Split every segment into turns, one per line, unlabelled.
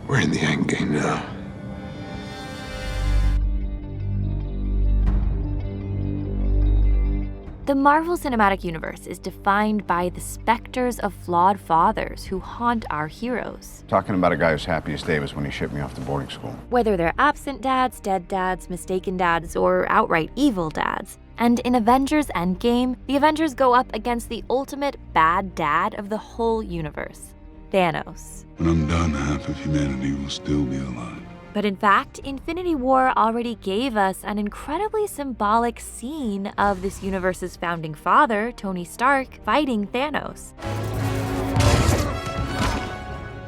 We're in the endgame now.
The Marvel Cinematic Universe is defined by the specters of flawed fathers who haunt our heroes.
Talking about a guy whose happiest day was when he shipped me off to boarding school.
Whether they're absent dads, dead dads, mistaken dads, or outright evil dads. And in Avengers Endgame, the Avengers go up against the ultimate bad dad of the whole universe, Thanos.
When I'm done, half of humanity will still be alive.
But in fact, Infinity War already gave us an incredibly symbolic scene of this universe's founding father, Tony Stark, fighting Thanos,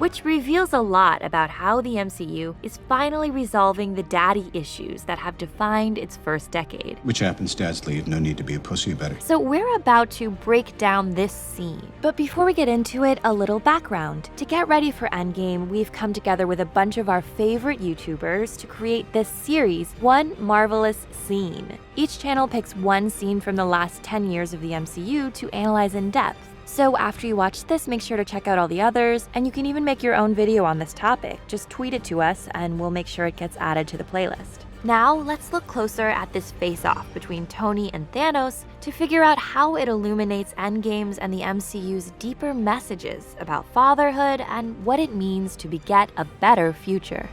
which reveals a lot about how the MCU is finally resolving the daddy issues that have defined its first decade.
Which happens, dads leave, no need to be a pussy about it.
So we're about to break down this scene. But before we get into it, a little background. To get ready for Endgame, we've come together with a bunch of our favorite YouTubers to create this series, One Marvelous Scene. Each channel picks one scene from the last 10 years of the MCU to analyze in depth. So after you watch this, make sure to check out all the others, and you can even make your own video on this topic. Just tweet it to us, and we'll make sure it gets added to the playlist. Now, let's look closer at this face-off between Tony and Thanos to figure out how it illuminates Endgame's and the MCU's deeper messages about fatherhood and what it means to beget a better future.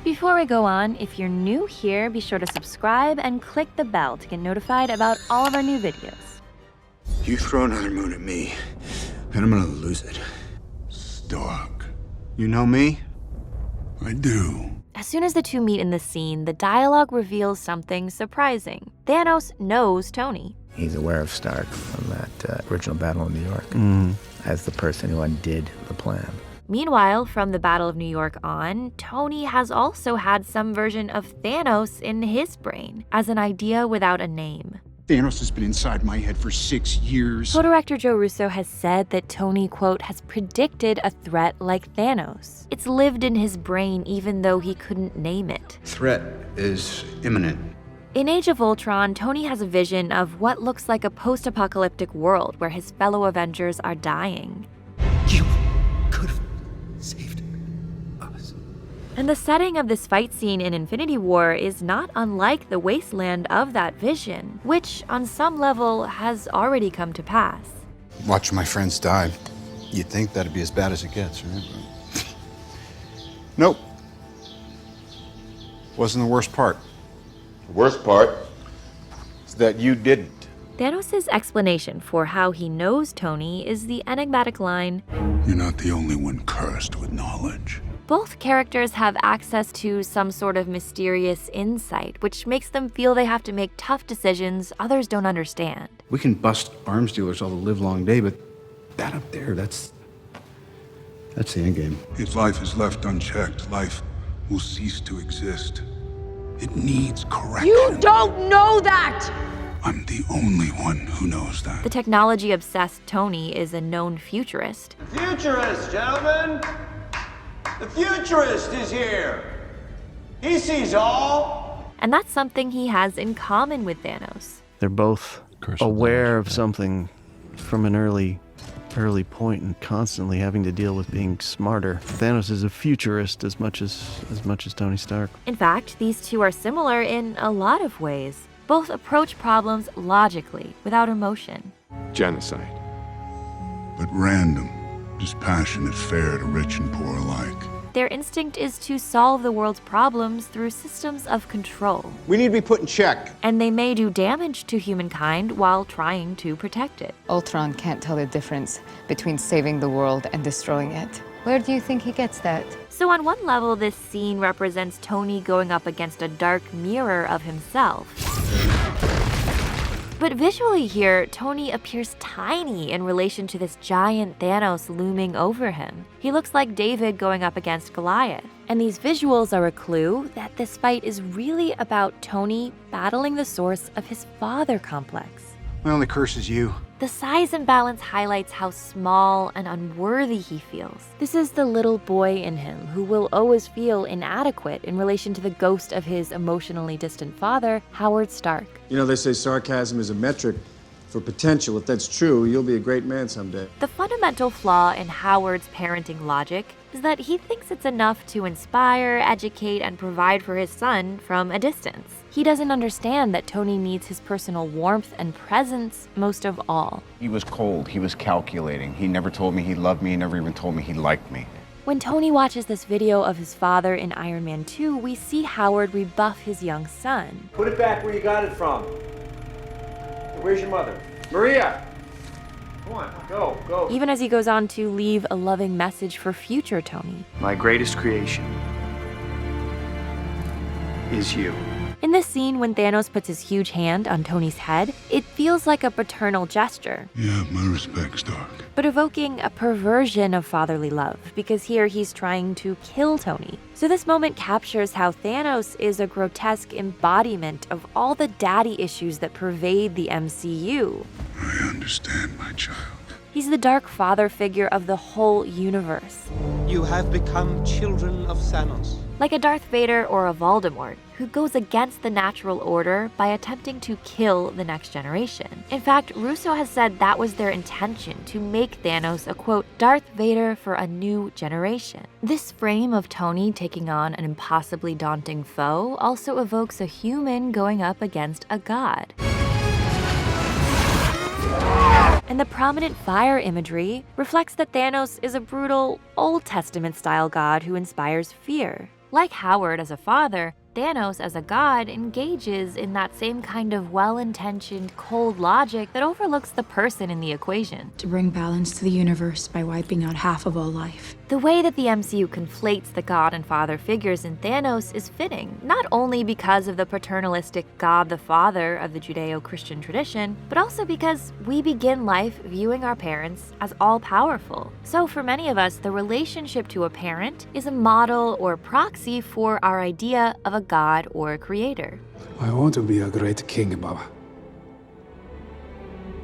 Before we go on, if you're new here, be sure to subscribe and click the bell to get notified about all of our new videos.
You throw another moon at me, and I'm gonna lose it.
Stark.
You know me?
I do.
As soon as the two meet in the scene, the dialogue reveals something surprising. Thanos knows Tony.
He's aware of Stark from that original battle in New York as the person who undid the plan.
Meanwhile, from the Battle of New York on, Tony has also had some version of Thanos in his brain, as an idea without a name.
Thanos has been inside my head for 6 years.
Co-director Joe Russo has said that Tony, quote, has predicted a threat like Thanos. It's lived in his brain even though he couldn't name it.
Threat is imminent.
In Age of Ultron, Tony has a vision of what looks like a post-apocalyptic world where his fellow Avengers are dying.
You could have saved us.
And the setting of this fight scene in Infinity War is not unlike the wasteland of that vision, which on some level has already come to pass.
Watching my friends die, you'd think that'd be as bad as it gets, right? Nope. Wasn't the worst part.
The worst part is that you didn't.
Thanos' explanation for how he knows Tony is the enigmatic line,
You're not the only one cursed with knowledge.
both characters have access to some sort of mysterious insight, which makes them feel they have to make tough decisions others don't understand.
We can bust arms dealers all the livelong day, but that up there, that's the end game.
If life is left unchecked, life will cease to exist. It needs correction.
You don't know that!
I'm the only one who knows that.
The technology-obsessed Tony is a known futurist,
Futurist, gentlemen! The futurist is here! He sees all!
and that's something he has in common with Thanos.
They're both
Curse of
aware
Thanos,
of something from an early point and constantly having to deal with being smarter. Thanos is a futurist as much as Tony Stark.
In fact, these two are similar in a lot of ways. Both approach problems logically, without emotion.
Genocide. But random, dispassionate fare to rich and poor alike.
Their instinct is to solve the world's problems through systems of control,
We need to be put in check.
and they may do damage to humankind while trying to protect it.
Ultron can't tell the difference between saving the world and destroying it. Where do you think he gets that?
So on one level, this scene represents Tony going up against a dark mirror of himself. But visually here, Tony appears tiny in relation to this giant Thanos looming over him. He looks like David going up against Goliath. And these visuals are a clue that this fight is really about Tony battling the source of his father complex.
My only curse is you.
The size imbalance highlights how small and unworthy he feels. This is the little boy in him who will always feel inadequate in relation to the ghost of his emotionally distant father, Howard Stark.
You know, they say sarcasm is a metric For potential, if that's true, you'll be a great man someday.
The fundamental flaw in Howard's parenting logic is that he thinks it's enough to inspire, educate, and provide for his son from a distance. He doesn't understand that Tony needs his personal warmth and presence most of all.
He was cold. He was calculating. He never told me he loved me. He never even told me he liked me.
When Tony watches this video of his father in Iron Man 2, we see Howard rebuff his young son.
Put it back where you got it from. Where's your mother? Maria! Come on, go.
Even as he goes on to leave a loving message for future Tony.
My greatest creation is you.
In this scene, when Thanos puts his huge hand on Tony's head, it feels like a paternal gesture.
Yeah, my respects, Stark.
But evoking a perversion of fatherly love, because here he's trying to kill Tony. So this moment captures how Thanos is a grotesque embodiment of all the daddy issues that pervade the MCU.
I understand, my child.
He's the dark father figure of the whole universe.
You have become children of Thanos.
Like a Darth Vader or a Voldemort, who goes against the natural order by attempting to kill the next generation. In fact, Russo has said that was their intention, to make Thanos a, quote, Darth Vader for a new generation. This frame of Tony taking on an impossibly daunting foe also evokes a human going up against a god. And the prominent fire imagery reflects that Thanos is a brutal, Old Testament-style god who inspires fear. Like Howard as a father, Thanos as a god engages in that same kind of well-intentioned, cold logic that overlooks the person in the equation.
To bring balance to the universe by wiping out half of all life.
The way that the MCU conflates the god and father figures in Thanos is fitting, not only because of the paternalistic God the Father of the Judeo-Christian tradition, but also because we begin life viewing our parents as all-powerful. So for many of us, the relationship to a parent is a model or proxy for our idea of a god or a creator.
I want to be a great king, Baba.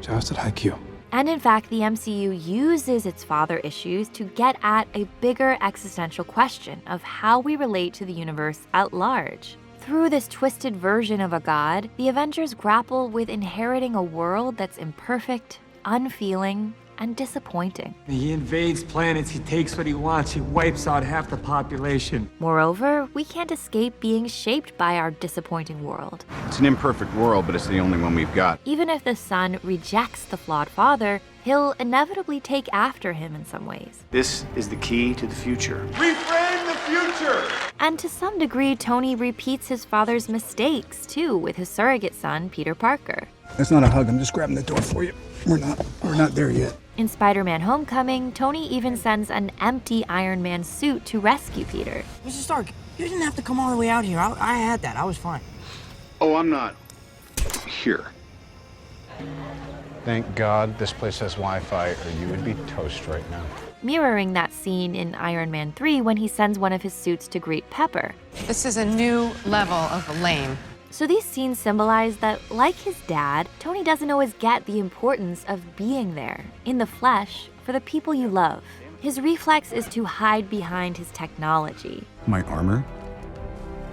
Just like you.
And in fact, the MCU uses its father issues to get at a bigger existential question of how we relate to the universe at large. Through this twisted version of a god, the Avengers grapple with inheriting a world that's imperfect, unfeeling, and disappointing.
He invades planets, he takes what he wants, he wipes out half the population.
Moreover, we can't escape being shaped by our disappointing world.
It's an imperfect world, but it's the only one we've got.
Even if the son rejects the flawed father, he'll inevitably take after him in some ways.
This is the key to the future.
Reframe the future!
And to some degree, Tony repeats his father's mistakes, too, with his surrogate son, Peter Parker.
That's not a hug, I'm just grabbing the door for you. We're not there yet.
In Spider-Man Homecoming, Tony even sends an empty Iron Man suit to rescue Peter.
Mr. Stark, you didn't have to come all the way out here. I had that. I was fine.
Oh, I'm not here.
Thank God this place has Wi-Fi, or you would be toast right now.
Mirroring that scene in Iron Man 3 when he sends one of his suits to greet Pepper.
This is a new level of lame.
So these scenes symbolize that, like his dad, Tony doesn't always get the importance of being there, in the flesh, for the people you love. His reflex is to hide behind his technology.
My armor?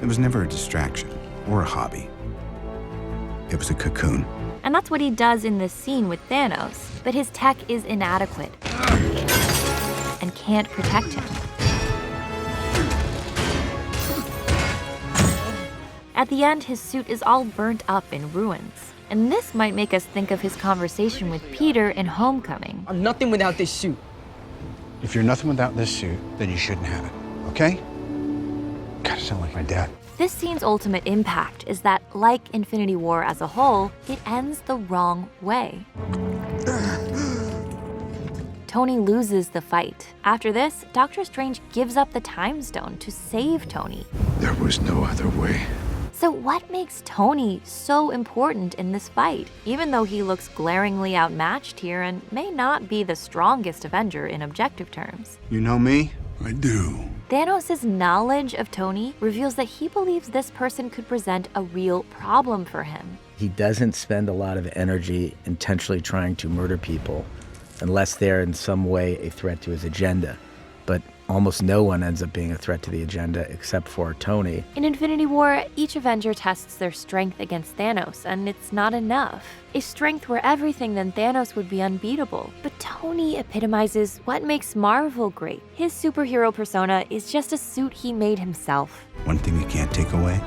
It was never a distraction or a hobby. It was a cocoon.
And that's what he does in this scene with Thanos. But his tech is inadequate and can't protect him. At the end, his suit is all burnt up in ruins. And this might make us think of his conversation with Peter in Homecoming.
I'm nothing without this suit.
If you're nothing without this suit, then you shouldn't have it, okay? Gotta sound like my dad.
This scene's ultimate impact is that, like Infinity War as a whole, it ends the wrong way. Tony loses the fight. After this, Doctor Strange gives up the Time Stone to save Tony.
There was no other way.
So what makes Tony so important in this fight, even though he looks glaringly outmatched here and may not be the strongest Avenger in objective terms?
You know me?
I do.
Thanos' knowledge of Tony reveals that he believes this person could present a real problem for him.
He doesn't spend a lot of energy intentionally trying to murder people unless they're in some way a threat to his agenda. But almost no one ends up being a threat to the agenda except for Tony.
In Infinity War, each Avenger tests their strength against Thanos, and it's not enough. If strength were everything, then Thanos would be unbeatable. But Tony epitomizes what makes Marvel great. His superhero persona is just a suit he made himself.
One thing you can't take away,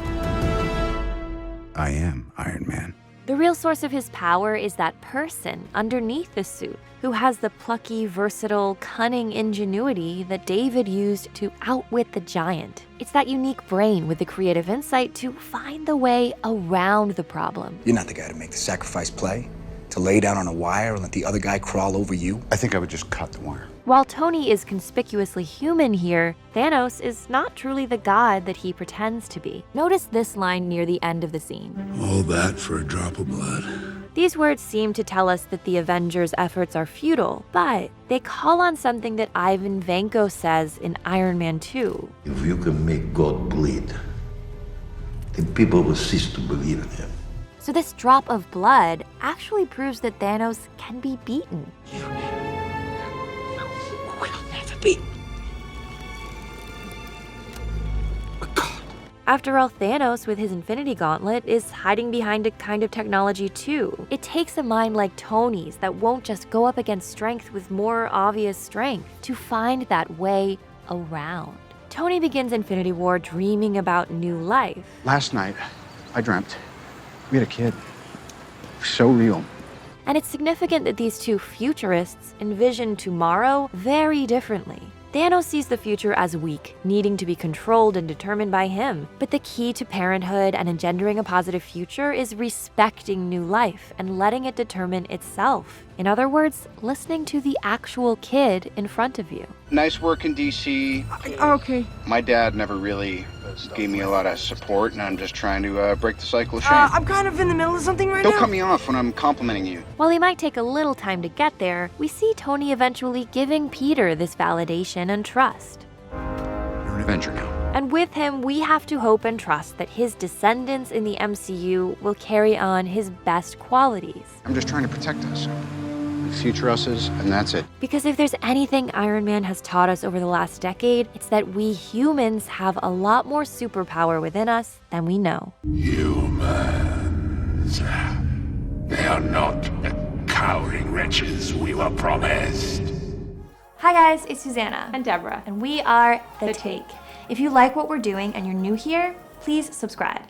I am Iron Man.
The real source of his power is that person underneath the suit, who has the plucky, versatile, cunning ingenuity that David used to outwit the giant. It's that unique brain with the creative insight to find the way around the problem.
You're not the guy to make the sacrifice play, to lay down on a wire and let the other guy crawl over you.
I think I would just cut the wire.
While Tony is conspicuously human here, Thanos is not truly the god that he pretends to be. Notice this line near the end of the scene.
All that for a drop of blood.
These words seem to tell us that the Avengers' efforts are futile, but they call on something that Ivan Vanko says in Iron Man 2.
If you can make God bleed, then people will cease to believe in him.
So this drop of blood actually proves that Thanos can be beaten. After all, Thanos, with his Infinity Gauntlet, is hiding behind a kind of technology too. It takes a mind like Tony's that won't just go up against strength with more obvious strength to find that way around. Tony begins Infinity War dreaming about new life.
Last night, I dreamt we had a kid. So real.
And it's significant that these two futurists envision tomorrow very differently. Thanos sees the future as weak, needing to be controlled and determined by him. But the key to parenthood and engendering a positive future is respecting new life and letting it determine itself. In other words, listening to the actual kid in front of you.
Nice work in DC.
Okay.
My dad never really gave me a lot of support, and I'm just trying to break the cycle of shame.
I'm kind of in the middle of something right now.
Don't cut me off when I'm complimenting you.
While he might take a little time to get there, we see Tony eventually giving Peter this validation and trust.
You're an Avenger now.
And with him, we have to hope and trust that his descendants in the MCU will carry on his best qualities.
I'm just trying to protect us. Future us's, and that's it.
Because if there's anything Iron Man has taught us over the last decade, it's that we humans have a lot more superpower within us than we know.
Humans. They are not the cowering wretches we were promised.
Hi guys, it's Susanna and Deborah, and we are The Take. If you like what we're doing and you're new here, please subscribe.